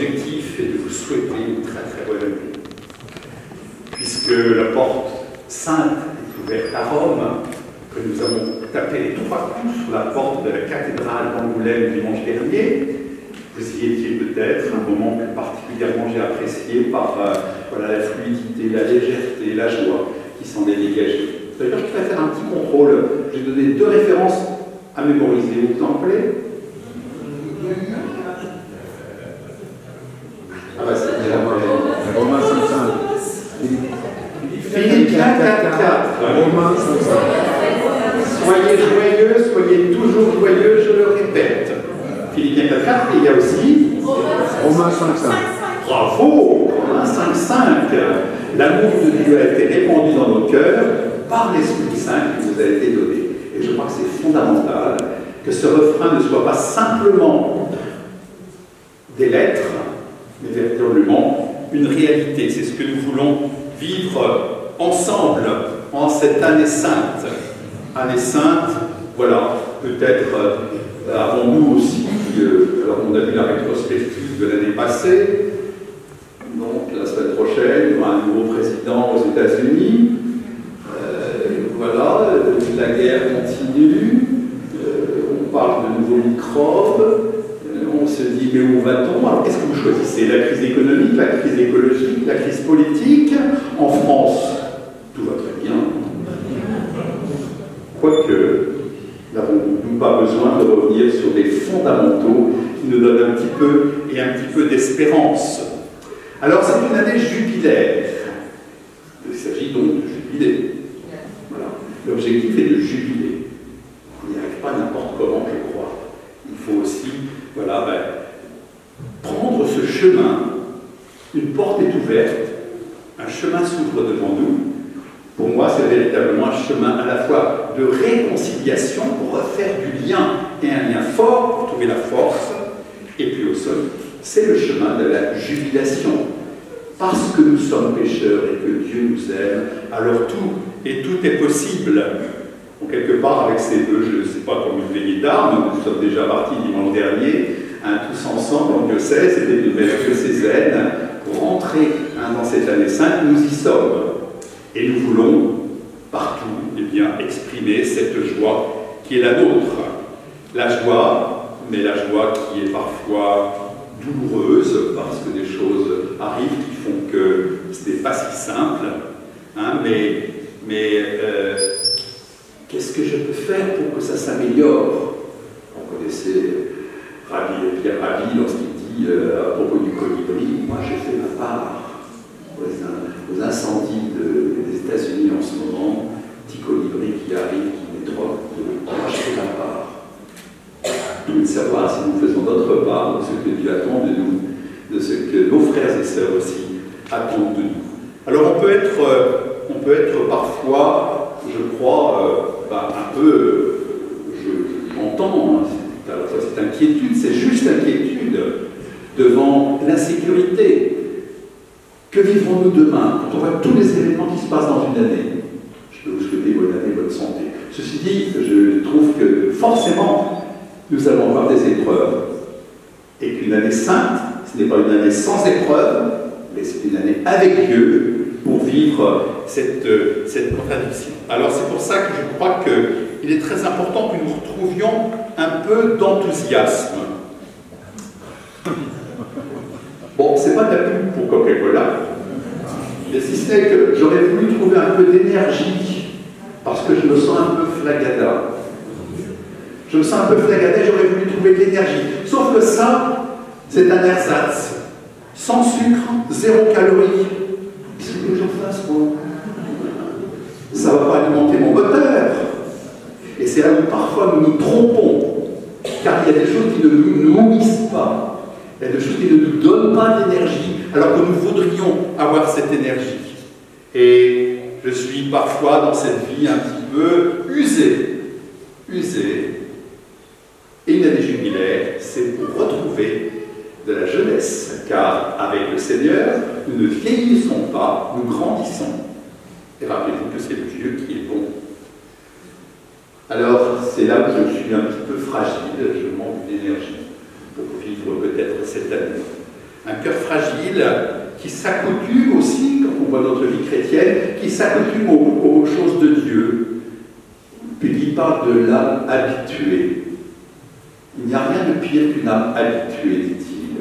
objectif est de vous souhaiter une très très bonne année. Puisque la porte sainte est ouverte à Rome, que nous avons tapé les 3 coups sur la porte de la cathédrale d'Angoulême dimanche dernier, vous y étiez peut-être, un moment que particulièrement j'ai apprécié par voilà, la fluidité, la légèreté, la joie qui s'en est dégagée. D'ailleurs, je voudrais faire un petit contrôle. J'ai donné 2 références à mémoriser. Vous en plaît? Ah bah c'est déjà Romains 5.5. Philippiens 4.4. Romains 5.5. Soyez joyeux, soyez toujours joyeux, je le répète. Philippiens 4.4, et il y a aussi Romains 5.5. Bravo, Romains 5.5. L'amour de Dieu a été répandu dans nos cœurs par l'Esprit Saint qui nous a été donné. Et je crois que c'est fondamental que ce refrain ne soit pas simplement des lettres, mais véritablement une réalité. C'est ce que nous voulons vivre ensemble en cette année sainte. Année sainte, voilà, peut-être avons-nous aussi, alors on a vu la rétrospective de l'année passée, donc la semaine prochaine, il y aura un nouveau président aux États-Unis. Voilà, la guerre continue, on parle de nouveaux microbes, on se dit mais où va-t-on? Alors qu'est-ce que vous choisissez? La crise économique, la crise écologique, la crise politique? En France, tout va très bien. Quoique, n'avons-nous pas besoin de revenir sur des fondamentaux qui nous donnent un petit peu d'espérance. Alors c'est une année jubilaire. Il s'agit donc de jubiler. Voilà. L'objectif est de jubiler. On n'y arrive pas n'importe comment, je crois. Il faut aussi, voilà, prendre ce chemin. Une porte est ouverte, un chemin s'ouvre devant nous. Pour moi, c'est véritablement un chemin à la fois de réconciliation pour refaire du lien et un lien fort pour trouver la force. Et puis au sommet, c'est le chemin de la jubilation. Parce que nous sommes pécheurs et que Dieu nous aime, alors tout est possible. Bon, quelque part, avec ces vœux, je ne sais pas, comme une veillée d'armes, nous sommes déjà partis dimanche dernier, tous ensemble en diocèse, c'était de mettre ces ailes pour rentrer dans cette année sainte, nous y sommes. Et nous voulons partout exprimer cette joie qui est la nôtre. La joie, mais la joie qui est parfois douloureuse, parce que des choses arrivent qui font que ce n'est pas si simple. Hein, mais qu'est-ce que je peux faire pour que ça s'améliore? On connaissait Pierre Rabhi lorsqu'il dit à propos du colibri, moi j'ai fait ma part. Aux incendies des États-Unis en ce moment, petit colibri qui arrive, qui met trop de cracher la part. Il veut savoir si nous faisons notre part de ce que Dieu attend de nous, de ce que nos frères et sœurs aussi attendent de nous. Alors on peut être parfois, je crois, un peu, je l'entends, à la fois cette inquiétude, c'est juste inquiétude devant l'insécurité. Que vivrons-nous demain quand on voit tous les événements qui se passent dans une année? Je peux vous souhaiter bonne année, bonne santé. Ceci dit, je trouve que forcément, nous allons avoir des épreuves. Et qu'une année sainte, ce n'est pas une année sans épreuves, mais c'est une année avec Dieu pour vivre cette contradiction. Alors c'est pour ça que je crois qu'il est très important que nous retrouvions un peu d'enthousiasme. Bon, c'est pas de la pub pour Coca-Cola, mais si ce n'est que j'aurais voulu trouver un peu d'énergie, parce que je me sens un peu flagada. Je me sens un peu flagada, j'aurais voulu trouver de l'énergie. Sauf que ça, c'est un ersatz. Sans sucre, 0 calories. Qu'est-ce que j'en fasse, moi? Ça ne va pas alimenter mon moteur. Et c'est là où parfois nous nous trompons, car il y a des choses qui ne nous nourrissent pas. Il y a des choses qui ne nous donnent pas d'énergie, alors que nous voudrions avoir cette énergie. Et je suis parfois dans cette vie un petit peu usé. Et une année jubilaire, c'est pour retrouver de la jeunesse, car avec le Seigneur, nous ne vieillissons pas, nous grandissons. Et rappelez-vous que c'est le Dieu qui est bon. Alors, c'est là où je suis un petit peu fragile, je manque d'énergie pour vivre peut-être cette année. Un cœur fragile qui s'accoutume aussi, quand on voit notre vie chrétienne, qui s'accoutume aux choses de Dieu. Puis il parle de l'âme habituée. Il n'y a rien de pire qu'une âme habituée, dit-il.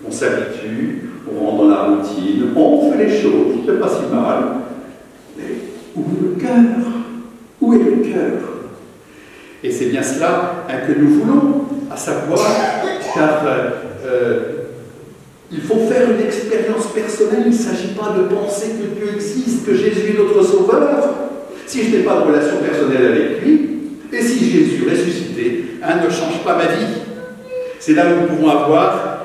On s'habitue, on rentre dans la routine, on fait les choses, c'est pas si mal. Mais où est le cœur? Où est le cœur? Et c'est bien cela que nous voulons, à savoir, car il faut faire une expérience personnelle. Il ne s'agit pas de penser que Dieu existe, que Jésus est notre sauveur. Si je n'ai pas de relation personnelle avec lui, et si Jésus ressuscité ne change pas ma vie, c'est là où nous pouvons avoir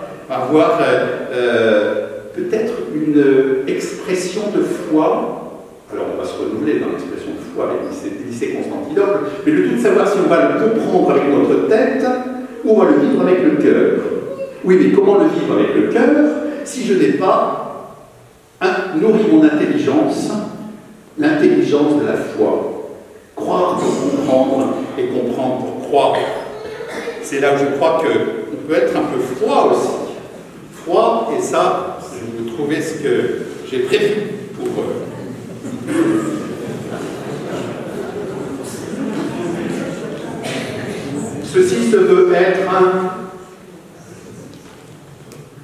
peut-être une expression de foi. Alors on va se renouveler dans l'expression de foi avec Nicée Constantinople, mais le tout de savoir si on va le comprendre avec notre tête ou on va le vivre avec le cœur. Oui, mais comment le vivre avec le cœur si je n'ai pas nourri mon intelligence, l'intelligence de la foi? Croire pour comprendre et comprendre pour croire. C'est là où je crois qu'on peut être un peu froid aussi. Froid, et ça, je vais vous trouver ce que j'ai prévu pour Ceci se veut être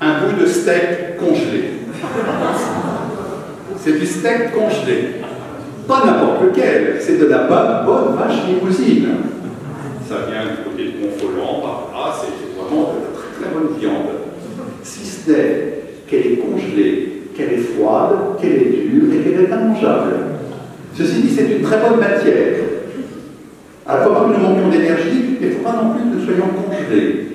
un bout de steak congelé. C'est du steak congelé. Pas n'importe lequel, c'est de la bonne vache limousine. Ça vient du côté de Montfolland, par là, c'est vraiment de la très très bonne viande. Si ce n'est qu'elle est congelée, qu'elle est froide, qu'elle est dure et qu'elle est immangeable. Ceci dit, c'est une très bonne matière. Alors, pas que nous manquions d'énergie, mais il ne faut pas non plus que nous soyons congelés,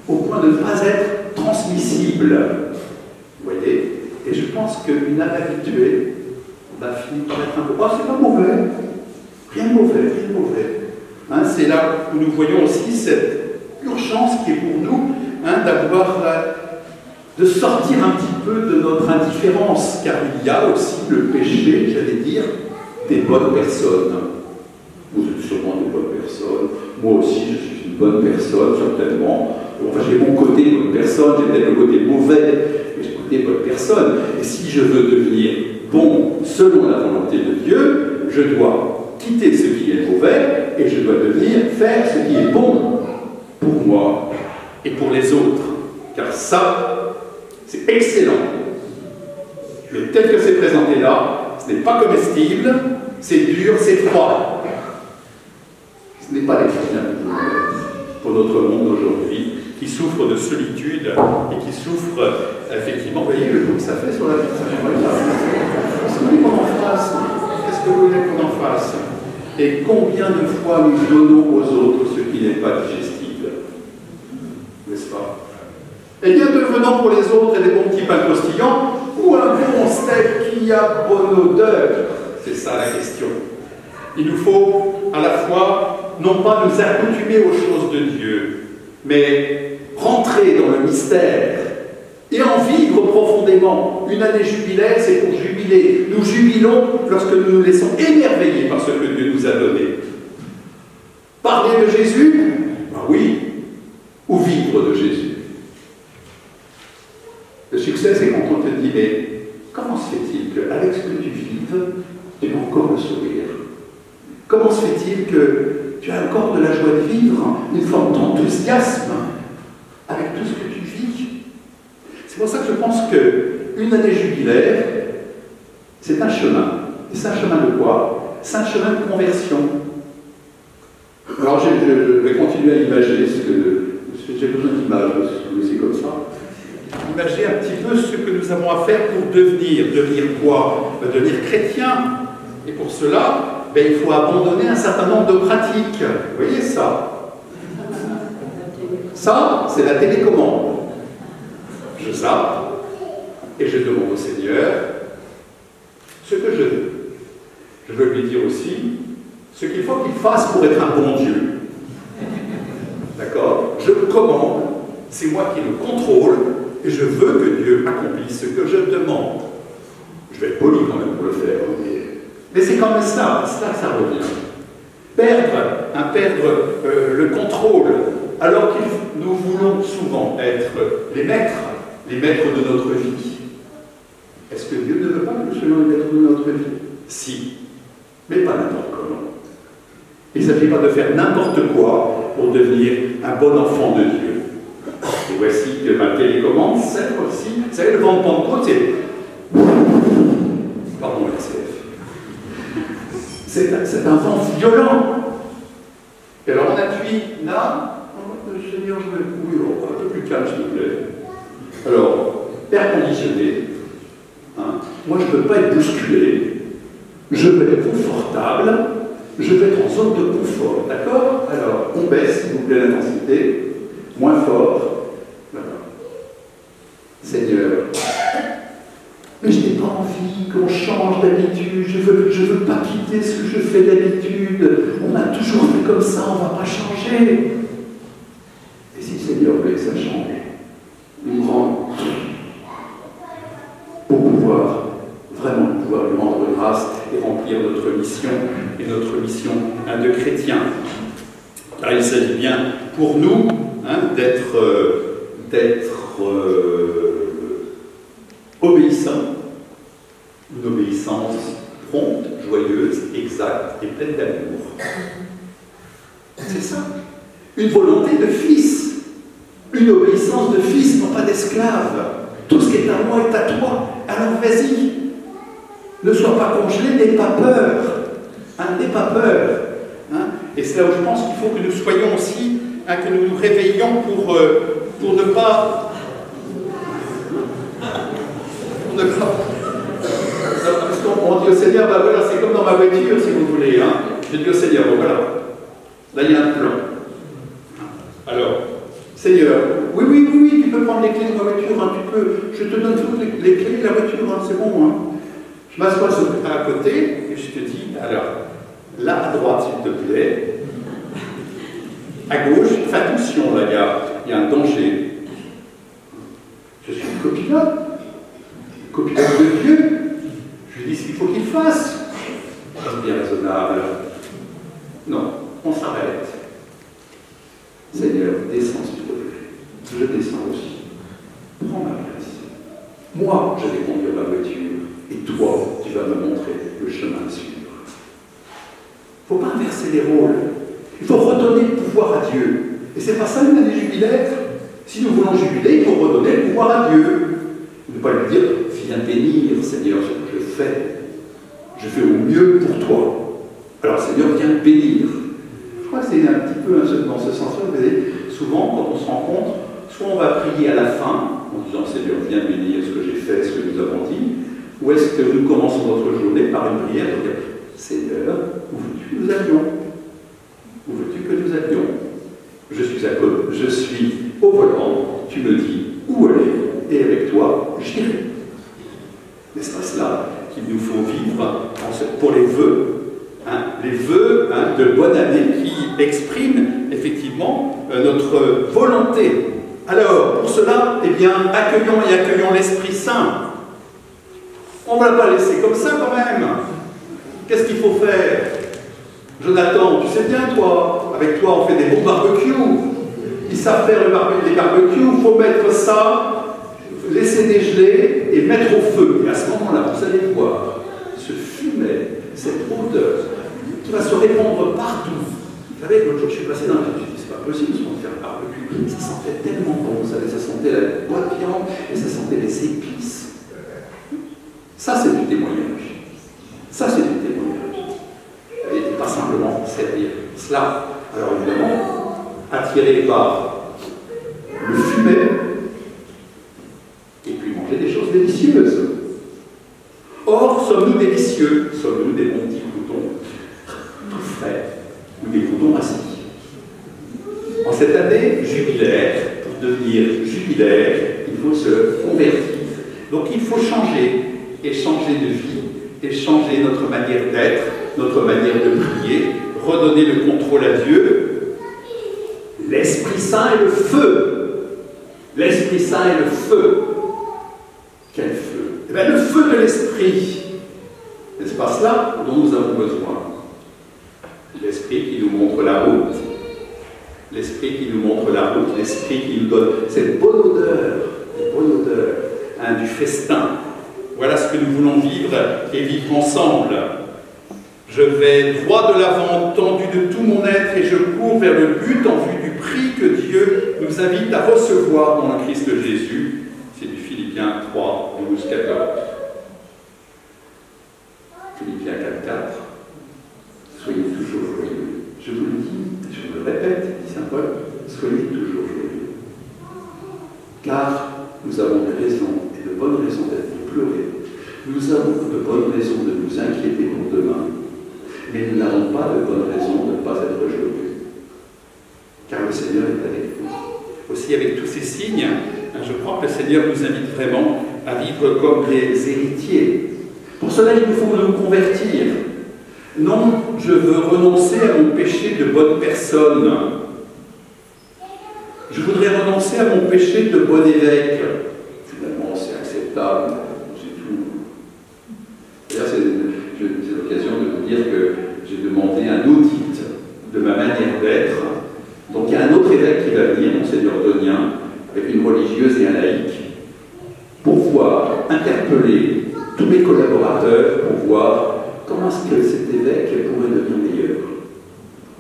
au point de ne pas être transmissibles. Vous voyez? Et je pense qu'une âme habituée va finir par être un peu... Oh, c'est pas mauvais. Rien de mauvais, rien de mauvais. Hein, c'est là où nous voyons aussi cette urgence qui est pour nous de sortir un petit peu de notre indifférence, car il y a aussi le péché, j'allais dire, des bonnes personnes. Vous êtes sûrement des bonnes personnes. Moi aussi, je suis une bonne personne, certainement. Enfin, j'ai mon côté bonne personne, j'ai peut-être le côté mauvais, mais j'ai le côté bonne personne. Et si je veux devenir bon selon la volonté de Dieu, je dois quitter ce qui est mauvais et je dois faire ce qui est bon pour moi et pour les autres. Car ça, c'est excellent. Mais tel que c'est présenté là, ce n'est pas comestible, c'est dur, c'est froid. Ce n'est pas les chrétiens pour notre monde aujourd'hui, qui souffre de solitude et qui souffre, effectivement, vous voyez le coup que ça fait sur la vie, ça fait mal. Qu'est-ce que vous voulez qu'on en fasse? Qu'est-ce que vous voulez qu'on en fasse? Et combien de fois nous donnons aux autres ce qui n'est pas digestible? N'est-ce pas? Eh bien, devenons pour les autres des bons petits pains croustillants ou un bon steak qui a bonne odeur. C'est ça la question. Il nous faut à la fois, non pas nous accoutumer aux choses de Dieu, mais rentrer dans le mystère et en vivre profondément. Une année jubilaire, c'est pour jubiler. Nous jubilons lorsque nous nous laissons émerveiller par ce que Dieu nous a donné. Parler de Jésus, ben oui, ou vivre de Jésus. Le succès, c'est quand on te dit, mais comment se fait-il qu'avec ce que tu vives, tu as encore le sourire? Comment se fait-il que tu as encore de la joie de vivre, une forme d'enthousiasme avec tout ce que tu vis? C'est pour ça que je pense qu'une année jubilaire, c'est un chemin. Et c'est un chemin de quoi? C'est un chemin de conversion. Alors je vais continuer à imager, parce que j'ai besoin d'images, c'est comme ça. Imaginez un petit peu ce que nous avons à faire pour devenir quoi? Devenir chrétien. Et pour cela, il faut abandonner un certain nombre de pratiques. Vous voyez ça? Ça, c'est la télécommande. Je zappe et je demande au Seigneur ce que je veux. Je veux lui dire aussi ce qu'il faut qu'il fasse pour être un bon Dieu. D'accord? Je le commande, c'est moi qui le contrôle, et je veux que Dieu accomplisse ce que je demande. Je vais être poli quand même pour le faire, mais c'est quand même ça, c'est là que ça revient. Perdre le contrôle, alors que nous voulons souvent être les maîtres les maîtres de notre vie. Est-ce que Dieu ne veut pas que nous soyons les maîtres de notre vie? Si, mais pas n'importe comment. Il ne s'agit pas de faire n'importe quoi pour devenir un bon enfant de Dieu. Et voici que ma télécommande, cette fois-ci, vous savez, le vent de Pentecôte, c'est... Pardon, RCF. C'est un vent violent. Et alors on appuie là. Seigneur, je vais... Oui, un peu plus calme, s'il vous plaît. Alors, air conditionné. Hein. Moi, je ne veux pas être bousculé. Je veux être confortable. Je veux être en zone de confort. D'accord? Alors, on baisse, s'il vous plaît, l'intensité. Moins fort. Voilà. Seigneur, mais je n'ai pas envie qu'on change d'habitude. Je veux pas quitter ce que je fais d'habitude. On a toujours fait comme ça, on ne va pas changer. Et si le Seigneur veut que ça change, il me rend pour pouvoir, vraiment pouvoir lui rendre grâce et remplir notre mission, et notre mission de chrétien. Car il s'agit bien pour nous d'être obéissants, une obéissance prompte, joyeuse, exacte et pleine d'amour. C'est ça. Une volonté de fils, une obéissance de fils, non pas d'esclave. Tout ce qui est à moi est à toi, alors vas-y. Ne sois pas congelé, n'aie pas peur. N'aie pas peur. Et c'est là où je pense qu'il faut que nous soyons aussi, que nous nous réveillions pour ne pas... Parce qu'on dit au Seigneur, ben voilà, c'est comme dans ma voiture, si vous voulez. Je dis au Seigneur, ben voilà, là il y a un plan. Alors, Seigneur, oui, tu peux prendre les clés de ma voiture, tu peux, je te donne toutes les clés de la voiture, c'est bon. Je m'assois à côté et je te dis, alors, là à droite, s'il te plaît, à gauche, fais attention, là, il y a un danger. Je suis le copilote de Dieu. Je lui dis ce qu'il faut qu'il fasse. C'est bien raisonnable. Non, on s'arrête. Seigneur, descends s'il te plaît. Je descends aussi. Prends ma place. Moi, je vais conduire la voiture. Et toi, tu vas me montrer le chemin à suivre. Il ne faut pas inverser les rôles. Il faut redonner le pouvoir à Dieu. Et c'est pas ça une année jubilaire. Si nous voulons jubiler, il faut redonner le pouvoir à Dieu. Ne pas lui dire, viens bénir, Seigneur, ce que je fais. Je fais au mieux pour toi. Alors, Seigneur, viens bénir. Je crois que c'est un petit peu dans ce sens-là. Vous voyez, souvent, quand on se rencontre, soit on va prier à la fin, en disant, Seigneur, viens bénir ce que j'ai fait, ce que nous avons dit, ou est-ce que nous commençons notre journée par une prière pour dire, Seigneur, où veux-tu que nous allions? Où veux-tu que nous allions? Je suis au volant, tu me dis où aller, et avec toi, j'irai. N'est-ce pas cela qu'il nous faut vivre pour les vœux? Les vœux de bonne année qui expriment effectivement notre volonté. Alors, pour cela, eh bien, accueillons l'Esprit Saint. On ne va pas laisser comme ça quand même. Qu'est-ce qu'il faut faire? Jonathan, tu sais bien, toi, avec toi, on fait des bons barbecues. Ils savent faire les barbecues, il faut mettre ça, laisser dégeler et mettre au feu. Et à ce moment-là, vous allez voir ce fumet, cette odeur qui va se répandre partout. Vous savez, l'autre jour, je suis passé dans la vie, je me suis dit, c'est pas possible ce qu'on fait un barbecue. Ça sentait tellement bon, ça sentait la boîte de viande et ça sentait les épices. Ça, c'est du témoignage. Ça, c'est du témoignage. Et pas simplement servir cela. Alors évidemment, attiré par le fumet, et puis manger des choses délicieuses. Or, sommes-nous délicieux? Sommes-nous des bons petits croutons tout frais, ou des croutons assis? En cette année jubilaire, pour devenir jubilaire, il faut se convertir. Donc il faut changer, et changer de vie, et changer notre manière d'être, notre manière de prier, redonner le contrôle à Dieu. L'Esprit Saint est le feu. L'Esprit Saint est le feu. Quel feu? Eh bien, le feu de l'Esprit. N'est-ce pas cela dont nous avons besoin? L'Esprit qui nous montre la route. L'Esprit qui nous montre la route. L'Esprit qui nous donne cette bonne odeur Voilà ce que nous voulons vivre et vivre ensemble. Je vais droit de l'avant, tendu de tout mon être, et je cours vers le but en vue du prix que Dieu nous invite à recevoir dans le Christ Jésus. C'est du Philippiens 3, 12, 14. Philippiens 4, 4. Soyez toujours joyeux. Je vous le dis, je vous le répète, dit saint Paul, soyez toujours joyeux. Car nous avons des raisons, et de bonnes raisons de pleurer. Nous avons de bonnes raisons de nous inquiéter pour demain. Mais nous n'avons pas de bonnes raisons de ne pas être joyeux. Car le Seigneur est avec nous. Aussi avec tous ces signes, je crois que le Seigneur nous invite vraiment à vivre comme des héritiers. Pour cela, il nous faut nous convertir. Non, je veux renoncer à mon péché de bonne personne. Je voudrais renoncer à mon péché de bon évêque. Finalement, c'est acceptable, c'est tout. D'ailleurs, c'est l'occasion de vous dire que j'ai demandé un audit de ma manière d'être. Donc il y a un autre évêque qui va venir, Monseigneur Donien, avec une religieuse et un laïc, pour pouvoir interpeller tous mes collaborateurs, pour voir comment est-ce que cet évêque pourrait devenir meilleur.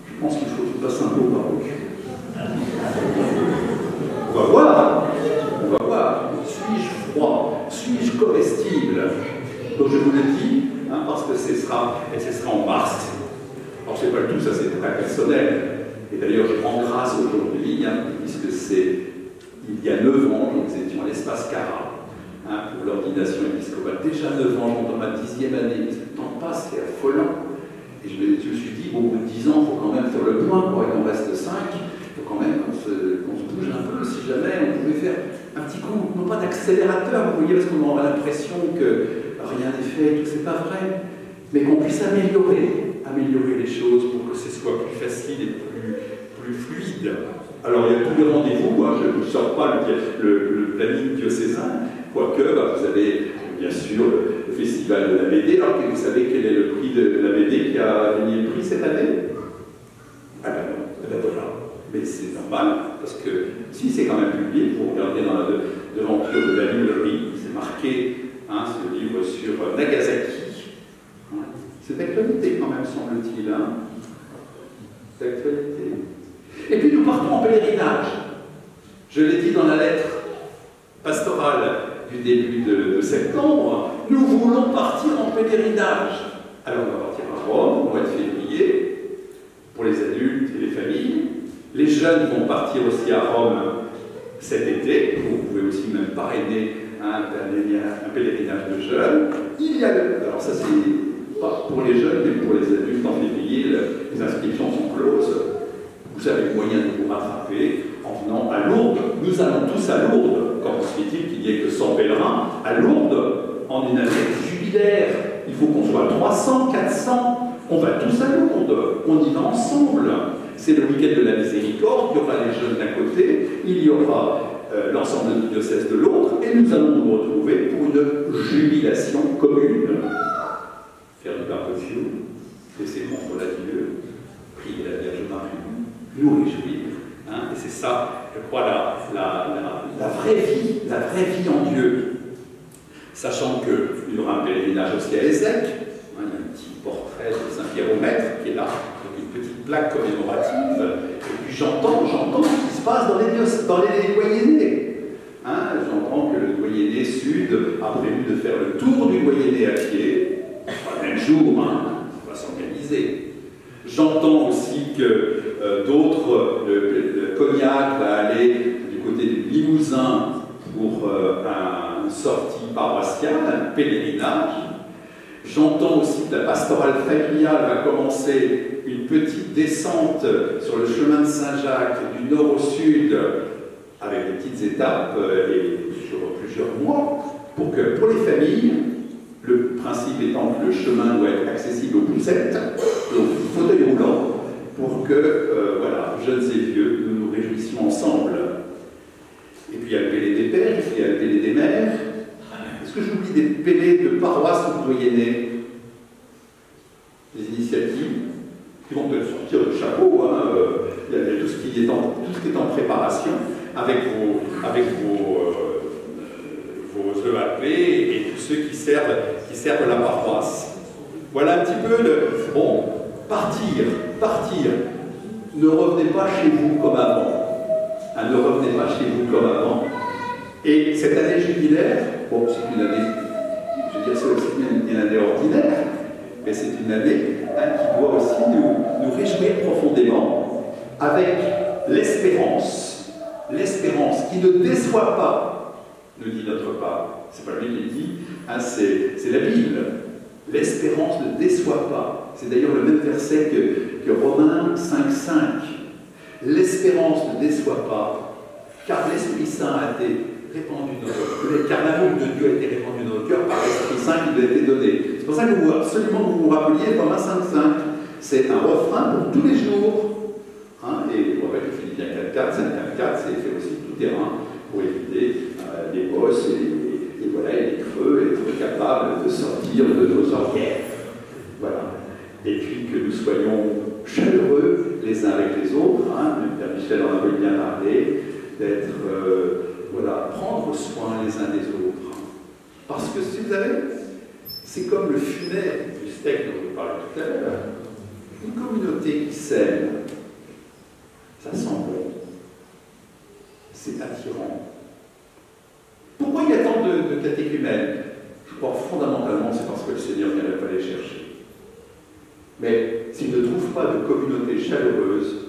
Je pense qu'il faut qu'il passe un peu au Maroc. On va voir. On va voir. Suis-je froid? Suis-je comestible? Donc je vous le dis, parce que ce sera en mars. Alors c'est pas le tout, ça c'est très personnel. Et d'ailleurs je rends grâce aujourd'hui, puisque il y a 9 ans, nous étions à l'espace Cara, pour l'ordination épiscopale. Déjà 9 ans, dans ma 10e année, le temps passe, c'est affolant. Et je me suis dit, bon, au bout de 10 ans, il faut quand même faire le point, il en reste 5, il faut quand même qu'on se bouge un peu, si jamais on pouvait faire un petit coup, non pas d'accélérateur, vous voyez, parce qu'on aura l'impression que rien n'est fait, que c'est pas vrai, mais qu'on puisse améliorer les choses pour que ce soit plus facile et plus fluide. Alors il y a tous les rendez-vous, je ne vous sors pas le planning diocésain, quoique vous avez bien sûr le festival de la BD. Alors que vous savez quel est le prix de la BD qui a gagné le prix cette année? Ah ben non, voilà. Mais c'est normal, parce que si c'est quand même publié, vous regardez dans l'aventure de la librairie, c'est marqué ce livre sur Nagasaki. C'est d'actualité quand même, semble-t-il. C'est d'actualité. Et puis nous partons en pèlerinage. Je l'ai dit dans la lettre pastorale du début de septembre, nous voulons partir en pèlerinage. Alors on va partir à Rome au mois de février, pour les adultes et les familles. Les jeunes vont partir aussi à Rome cet été. Vous pouvez aussi même parrainer un pèlerinage de jeunes. Alors ça c'est pas pour les jeunes, mais pour les adultes en février, les inscriptions sont closes. Vous avez le moyen de vous rattraper en venant à Lourdes. Nous allons tous à Lourdes. Comment se fait-il qu'il n'y ait que 100 pèlerins à Lourdes en une année jubilaire? Il faut qu'on soit 300, 400. On va tous à Lourdes. On y va ensemble. C'est le week-end de la miséricorde. Il y aura les jeunes d'un côté, il y aura l'ensemble du diocèse de l'autre, et nous allons nous retrouver pour une jubilation commune. Faire du barbecue, laisser contre la Dieu, prier la Vierge Marie, nous réjouir. Et c'est ça, je crois, la vraie vie en Dieu. Sachant qu'il y aura un pèlerinage aussi à Ézec, il y a un petit portrait de Saint-Pierre au Maître qui est là, avec une petite plaque commémorative, et puis j'entends ce qui se passe dans les doyennés. J'entends que le doyenné sud a prévu de faire le tour du doyenné à pied, pas le même jour, on va s'organiser. J'entends aussi que le Cognac va aller du côté du Limousin pour une sortie paroissiale, un pèlerinage. J'entends aussi que la pastorale familiale va commencer une petite descente sur le chemin de Saint-Jacques du nord au sud, avec des petites étapes et sur plusieurs mois, pour les familles, le principe étant que le chemin doit être accessible aux poussettes, donc fauteuil roulant, pour que, jeunes et vieux, nous nous réjouissions ensemble. Et puis il y a le pélé des pères, et puis il y a le pélé des mères. Est-ce que j'oublie des pélés de paroisse ou de doyenné? Des initiatives qui vont peut-être sortir du chapeau, il y a tout ce qui est en préparation, avec vos EAP et tous ceux qui servent servent la paroisse. Voilà un petit peu le... Bon, partir. Ne revenez pas chez vous comme avant. Hein, ne revenez pas chez vous comme avant. Et cette année jubilaire, bon, c'est une année, je veux dire, c'est aussi une année ordinaire, mais c'est une année qui doit aussi nous réjouir profondément avec l'espérance qui ne déçoit pas, nous dit notre pape. C'est pas lui qui le dit, hein, c'est la Bible. L'espérance ne déçoit pas. C'est d'ailleurs le même verset que Romains 5,5. L'espérance ne déçoit pas, car l'Esprit Saint a été répandu dans notre cœur, car l'amour de Dieu a été répandu dans notre cœur par l'Esprit Saint qui nous a été donné. C'est pour ça que vous absolument vous vous rappeliez Romains 5,5. C'est un refrain pour tous les jours. Hein, et on rappelle que Philippiens 4,4, 5,4, c'est fait aussi tout terrain pour éviter les bosses et voilà, les creux, être capable de sortir de nos orgueils. Voilà. Et puis que nous soyons chaleureux les uns avec les autres. Hein, le Père Michel en avait bien parlé, d'être, voilà, prendre soin les uns des autres. Parce que, si vous savez, c'est comme le fumet du steak dont je parlais tout à l'heure. Une communauté qui s'aime, ça sent bon. C'est attirant. Pourquoi il y a tant de catéchumènes? Je crois fondamentalement c'est parce que le Seigneur n'irait pas les chercher. Mais s'ils ne trouvent pas de communauté chaleureuse,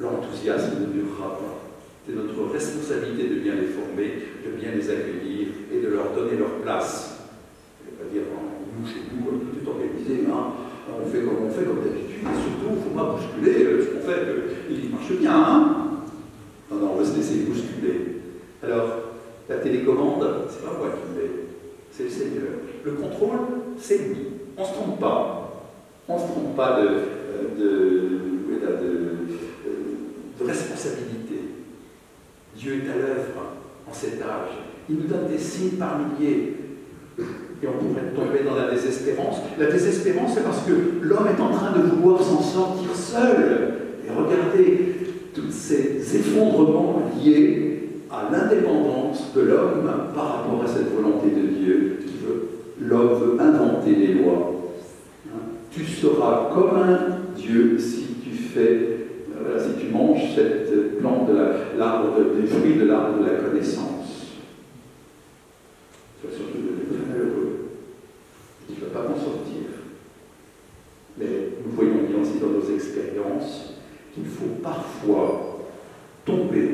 l'enthousiasme ne durera pas. C'est notre responsabilité de bien les former, de bien les accueillir et de leur donner leur place. Je ne vais pas dire, nous, chez nous, tout est organisé, hein, on fait comme d'habitude, et surtout, il ne faut pas bousculer ce qu'on fait, il marche bien, hein. Non, on va se laisser bousculer. Alors, la télécommande, c'est pas moi qui l'ai, c'est le Seigneur. Le contrôle, c'est lui. On ne se trompe pas. On ne se trompe pas de responsabilité. Dieu est à l'œuvre en cet âge. Il nous donne des signes par milliers. Et on pourrait tomber dans la désespérance. La désespérance, c'est parce que l'homme est en train de vouloir s'en sortir seul. Et regardez tous ces effondrements liés à l'indépendance de l'homme par rapport à cette volonté de Dieu qui veut. L'homme veut inventer les lois. Tu seras comme un Dieu si tu si tu manges cette plante des fruits de l'arbre de la connaissance. Tu vas surtout devenir très malheureux. Tu ne vas pas t'en sortir. Mais nous voyons bien aussi dans nos expériences qu'il faut parfois tomber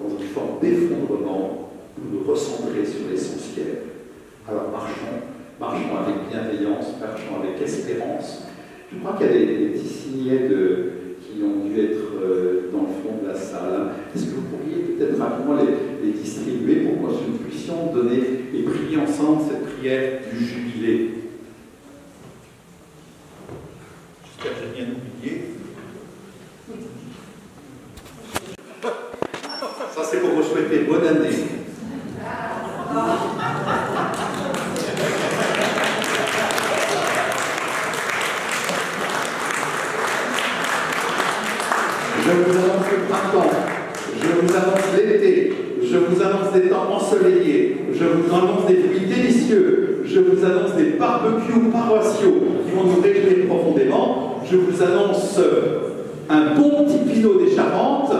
dans une forme d'effondrement pour nous recentrer sur l'essentiel. Alors marchons avec bienveillance, marchons avec espérance. Je crois qu'il y a des petits signets qui ont dû être dans le fond de la salle. Est-ce que vous pourriez peut-être rapidement les distribuer pour que nous puissions donner et prier ensemble cette prière du jubilé? J'espère que j'ai bien oublié. Ça, c'est pour vous souhaiter bonne année. Je vous annonce le printemps, je vous annonce l'été, je vous annonce des temps ensoleillés, je vous annonce des fruits délicieux, je vous annonce des barbecues paroissiaux qui vont nous réjouir profondément, je vous annonce un bon petit Pinot des Charentes,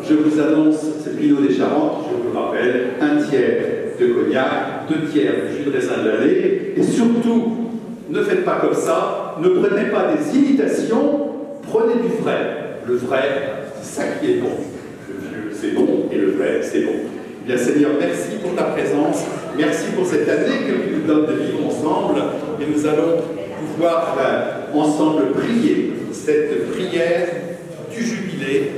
je vous annonce ce Pinot des Charentes, je vous rappelle, 1 tiers de cognac, 2 tiers de jus de raisin de l'année, et surtout, ne faites pas comme ça, ne prenez pas des imitations, prenez du vrai. Le vrai, c'est ça qui est bon. Le vieux, c'est bon, et le vrai, c'est bon. Eh bien, Seigneur, merci pour ta présence. Merci pour cette année que tu nous donnes de vivre ensemble. Et nous allons pouvoir ensemble prier cette prière du jubilé.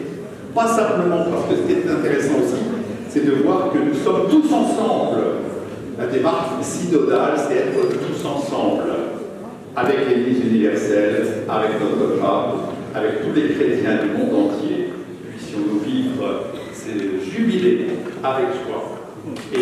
Pas simplement parce que ce qui est intéressant aussi, c'est de voir que nous sommes tous ensemble. La démarche synodale, c'est être tous ensemble. Avec l'Église universelle, avec notre pape, avec tous les chrétiens du monde entier, puissions-nous vivre ces jubilés avec joie. Et